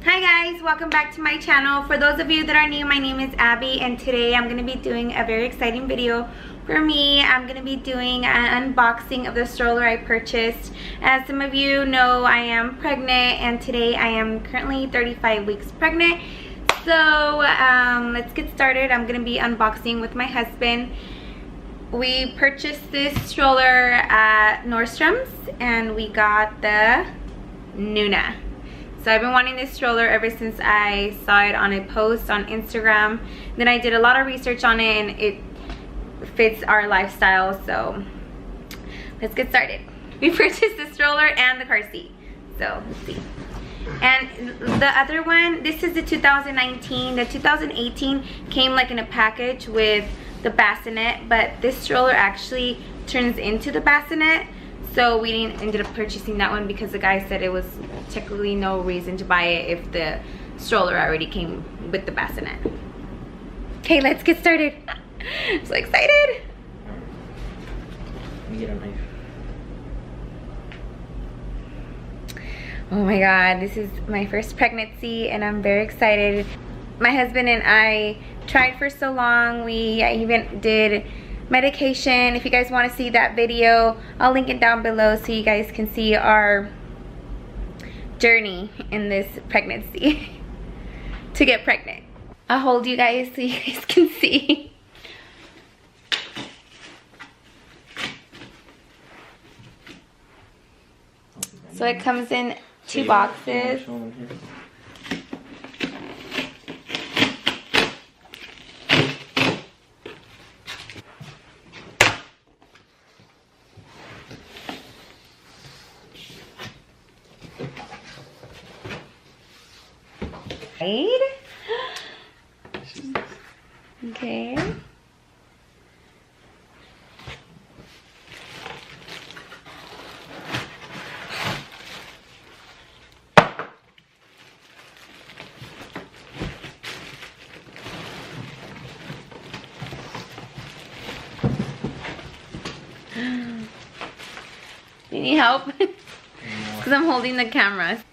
Hi guys, welcome back to my channel. For those of you that are new, my name is Abby and today I'm going to be doing a very exciting video for me. I'm going to be doing an unboxing of the stroller I purchased. As some of you know, I am pregnant and today I am currently 35 weeks pregnant. So let's get started. I'm going to be unboxing with my husband. We purchased this stroller at Nordstrom's and we got the NUNA. So I've been wanting this stroller ever since I saw it on a post on Instagram. Then I did a lot of research on it and it fits our lifestyle. So let's get started. We purchased the stroller and the car seat. So let's see. And the other one, this is the 2019. The 2018 came like in a package with the bassinet, but this stroller actually turns into the bassinet. So we ended up purchasing that one because the guy said it was technically no reason to buy it if the stroller already came with the bassinet. Okay, let's get started. I'm so excited. Let me get a knife. Oh my god, this is my first pregnancy and I'm very excited. My husband and I tried for so long. I even did medication. If you guys want to see that video, I'll link it down below so you guys can see our journey in this pregnancy to get pregnant. I'll hold you guys so you guys can see. So it comes in two boxes. Okay. You need help? Because I'm holding the camera.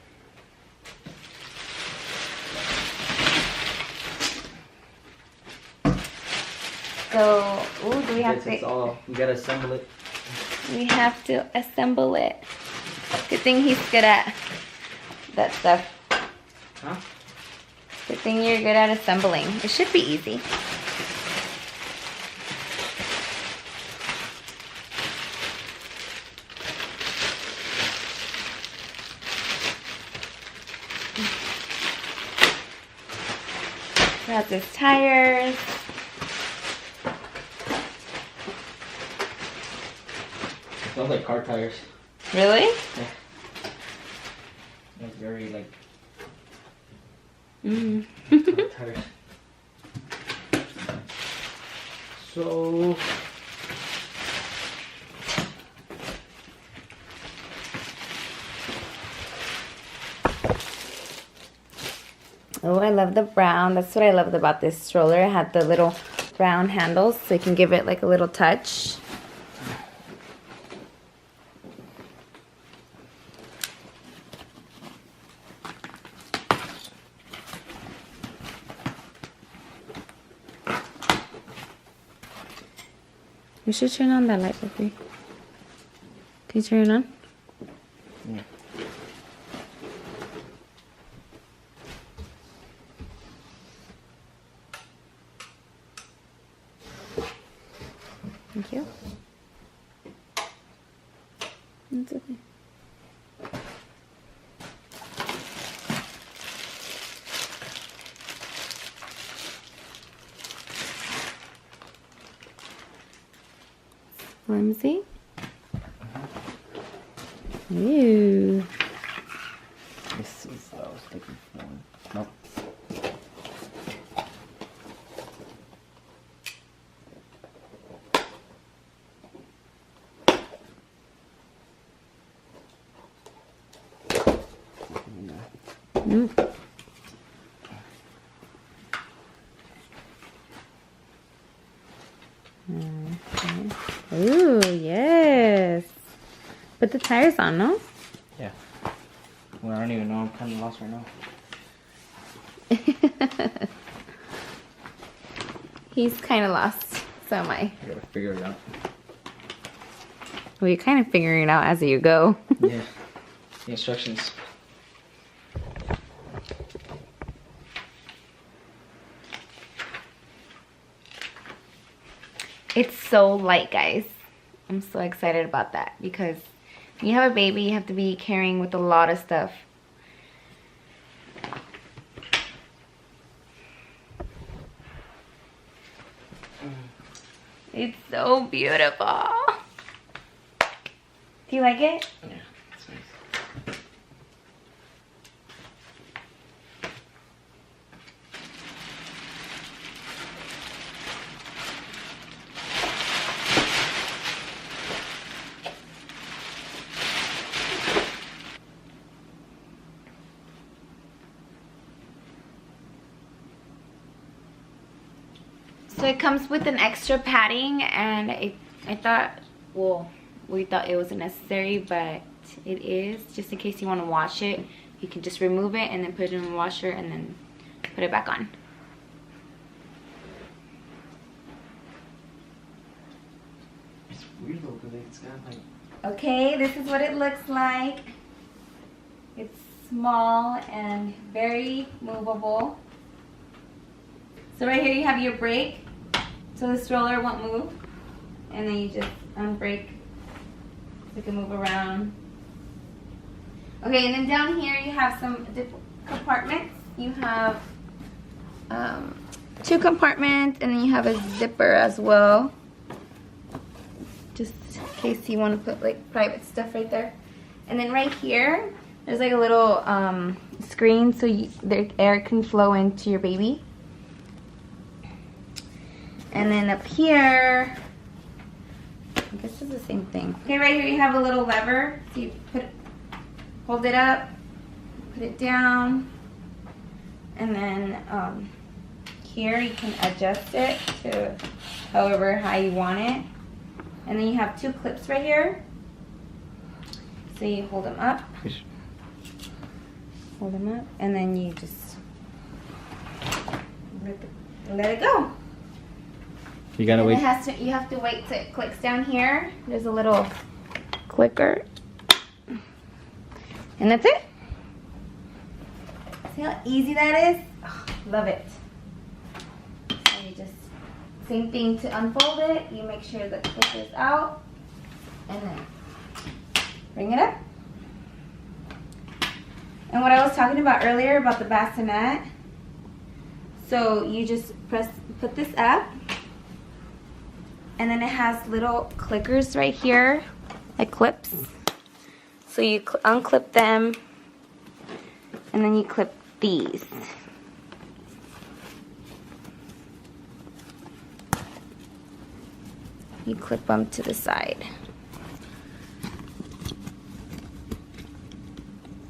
So, ooh, do we have to? We gotta assemble it. We have to assemble it. Good thing he's good at that stuff. Huh? Good thing you're good at assembling. It should be easy. It has his tires. Smells like car tires. Really? Yeah. It's very like car tires. So Oh, I love the brown. That's what I loved about this stroller. It had the little brown handles so you can give it like a little touch. You should turn on that light, Puppy. Can you turn it on? yeah. Thank you. It's okay. Flimsy. Ew. This is what I was looking for. Nope. Ooh, yes. Put the tires on, no? Yeah. Well, I don't even know. I'm kind of lost right now. He's kind of lost, so am I. I gotta figure it out. Well, you're kind of figuring it out as you go. Yeah. The instructions. It's so light, guys. I'm so excited about that because when you have a baby, you have to be carrying with a lot of stuff. It's so beautiful. Do you like it? Yeah, that's nice. So it comes with an extra padding, and I thought, well, we thought it wasn't necessary, but it is. Just in case you want to wash it, you can just remove it and then put it in the washer and then put it back on. It's weird though, because it's got like... Okay, this is what it looks like. It's small and very movable. So right here you have your brake, so the stroller won't move. And then you just unbrake so it can move around. Okay, and then down here you have some different compartments. You have 2 compartments, and then you have a zipper as well. Just in case you want to put like private stuff right there. And then right here, there's like a little screen so the air can flow into your baby. And then up here, I guess it's the same thing. Okay, right here you have a little lever. So you hold it up, put it down, and then here you can adjust it to however high you want it. And then you have 2 clips right here. So you hold them up, and then you just let it go. You gotta wait. You have to wait till it clicks down here. There's a little clicker. And that's it. See how easy that is? Oh, love it. So you just, same thing to unfold it. You make sure the clicker is out. And then bring it up. And what I was talking about earlier about the bassinet. So you just put this up. And then it has little clickers right here, like clips. So you unclip them, and then you clip these. You clip them to the side.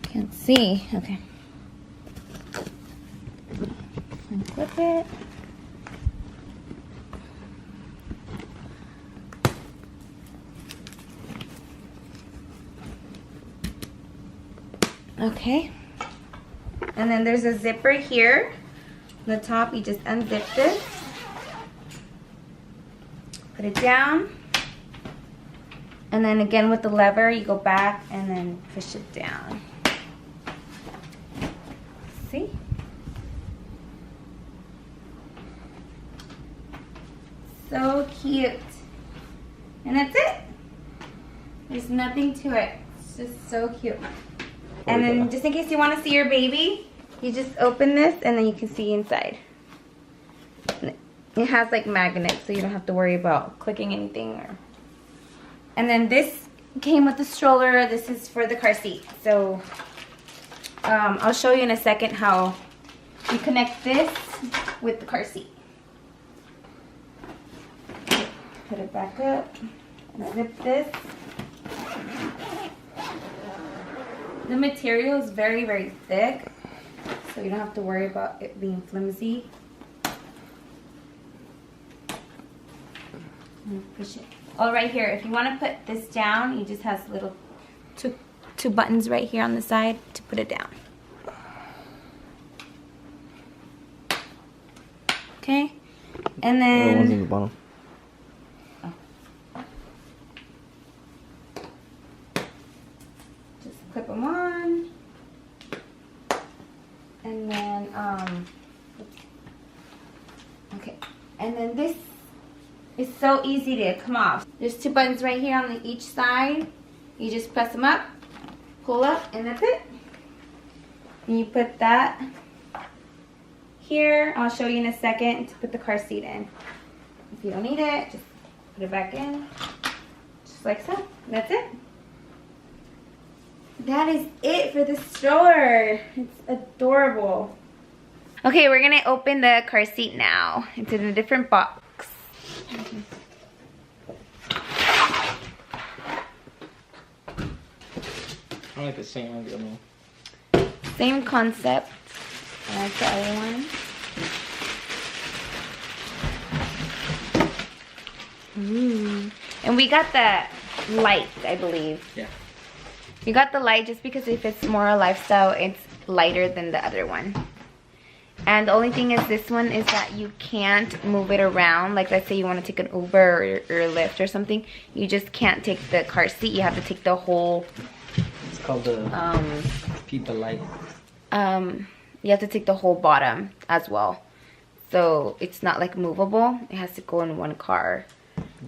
Can't see, okay. Unclip it. Okay, and then there's a zipper here. On the top, you just unzip this, put it down, and then again with the lever, you go back and then push it down. See? So cute. And that's it. There's nothing to it. It's just so cute. And then just in case you want to see your baby, you just open this and then you can see inside. It has like magnets, so you don't have to worry about clicking anything. And then this came with the stroller. This is for the car seat. So I'll show you in a second how you connect this with the car seat. Put it back up and zip this. The material is very, very thick, so you don't have to worry about it being flimsy. Push it. Oh, right here, if you want to put this down, you just have little two buttons right here on the side to put it down. Okay. And The ones in then the bottom. just clip them on. And then, okay. And then this is so easy to come off. There's 2 buttons right here on each side. You just press them up, pull up, and that's it. And you put that here. I'll show you in a second to put the car seat in. If you don't need it, just put it back in. Just like so. That's it. That is it for the stroller. It's adorable. Okay, we're gonna open the car seat now. It's in a different box. I like the same idea, man. Same concept as the other one. Ooh. And we got the light, I believe. Yeah. We got the light just because if it's more a lifestyle, it's lighter than the other one. And the only thing is this one is that you can't move it around. Like let's say you want to take an Uber or a Lyft or something. You just can't take the car seat. You have to take the whole... It's called the People Light. You have to take the whole bottom as well. So it's not like movable. It has to go in one car.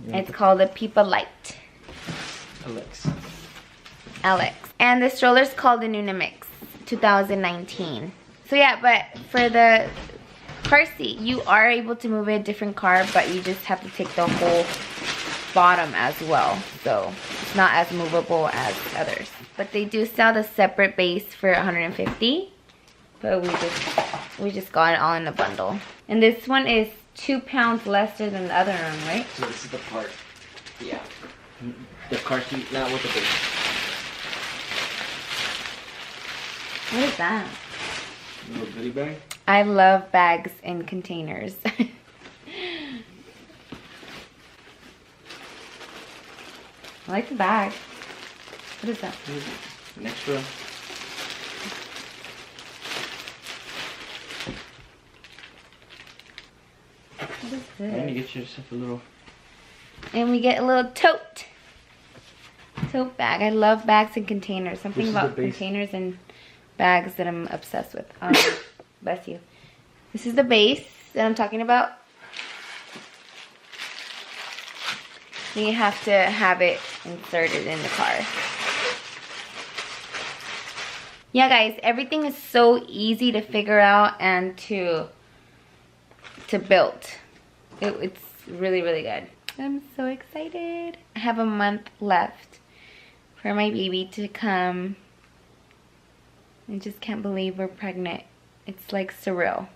Yeah. It's called the People Light. Alex. And the stroller's called the NUNA Mix 2019. So yeah, but for the car seat, you are able to move it a different car, but you just have to take the whole bottom as well. So it's not as movable as others. But they do sell the separate base for $150. But we just got it all in a bundle. And this one is 2 pounds lesser than the other one, right? So this is the part. Yeah. The car seat, not with the base. What is that? A little goodie bag. I love bags and containers. I like the bag. What is that? An extra. What is And you this? get yourself a little... And we get a little tote bag. I love bags and containers. Something about containers and bags that I'm obsessed with. Bless you. This is the base that I'm talking about. Then you have to have it inserted in the car. Yeah, guys, everything is so easy to figure out and to build. It's really, really good. I'm so excited. I have a month left for my baby to come. I just can't believe we're pregnant. It's like surreal.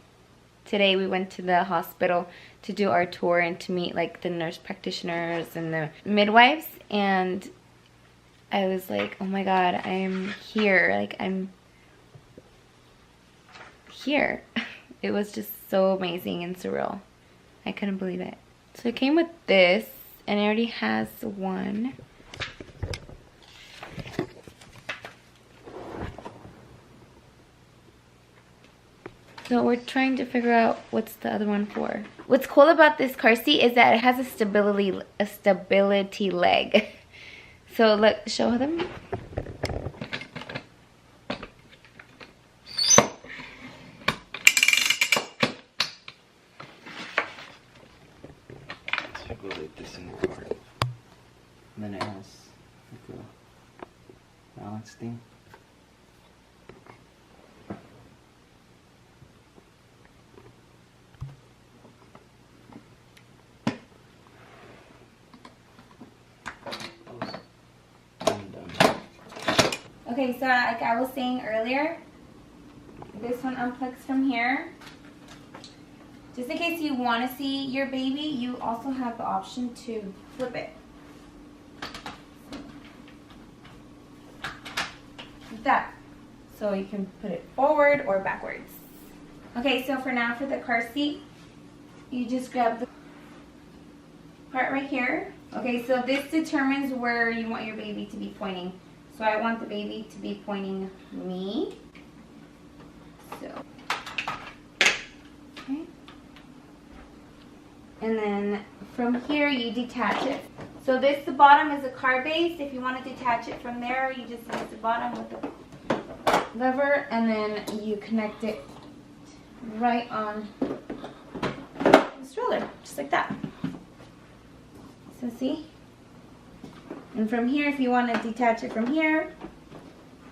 Today we went to the hospital to do our tour and to meet like the nurse practitioners and the midwives, and I was like, oh my god, I'm here. Like, I'm here. It was just so amazing and surreal. I couldn't believe it. So it came with this, and it already has one. So we're trying to figure out what's the other one for. What's cool about this car seat is that it has a stability leg. So look, show them. So go like this in the car. And then it has like a balance thing. Okay, so like I was saying earlier, this one unplugs from here. Just in case you want to see your baby, you also have the option to flip it. Like that. So you can put it forward or backwards. Okay, so for now, for the car seat, you just grab the part right here. Okay, so this determines where you want your baby to be pointing. So I want the baby to be pointing me. So, okay. And then from here you detach it. So the bottom is a car base. If you want to detach it from there, you just use the bottom with the lever, and then you connect it right on the stroller, just like that. So see? And from here, if you want to detach it from here,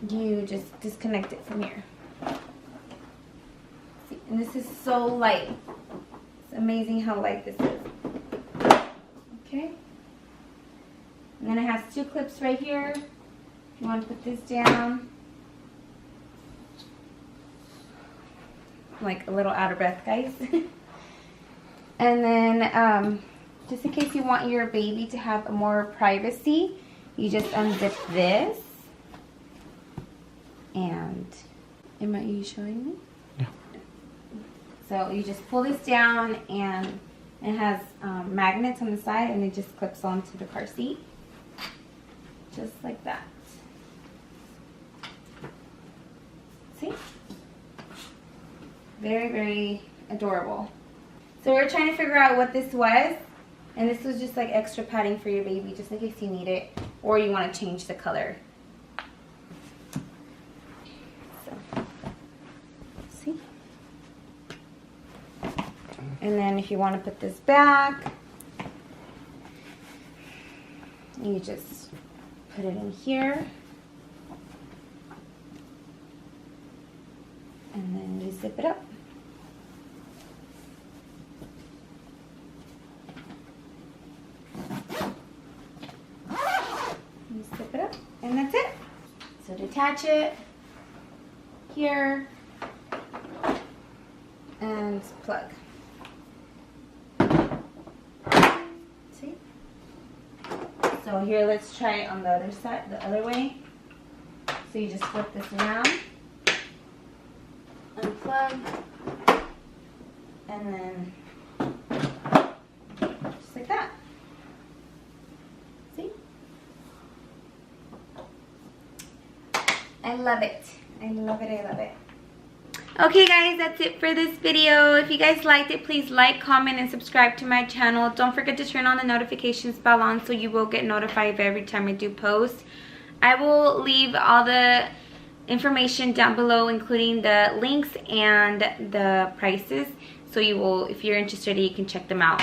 you just disconnect it from here. See? And this is so light. It's amazing how light this is. Okay? And then it has 2 clips right here. If you want to put this down. I'm like a little out of breath, guys. And then, just in case you want your baby to have more privacy, you just unzip this. And, are you showing me? Yeah. So you just pull this down, and it has magnets on the side, and it just clips onto the car seat. Just like that. See? Very, very adorable. So we're trying to figure out what this was. And this was just like extra padding for your baby, just in case you need it, or you want to change the color. So, see? And then if you want to put this back, you just put it in here. And then you zip it up. You zip it up, and that's it. So detach it here and plug. See? So here, let's try it on the other side, the other way. So you just flip this around, unplug, and then just like that. See? I love it. I love it. I love it. Okay guys, that's it for this video. If you guys liked it, please like, comment, and subscribe to my channel. Don't forget to turn on the notifications bell on so you will get notified every time I do post. I will leave all the information down below, including the links and the prices, so you will, if you're interested, you can check them out.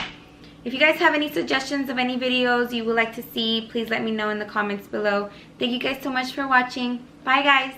If you guys have any suggestions of any videos you would like to see, please let me know in the comments below. Thank you guys so much for watching. Bye guys.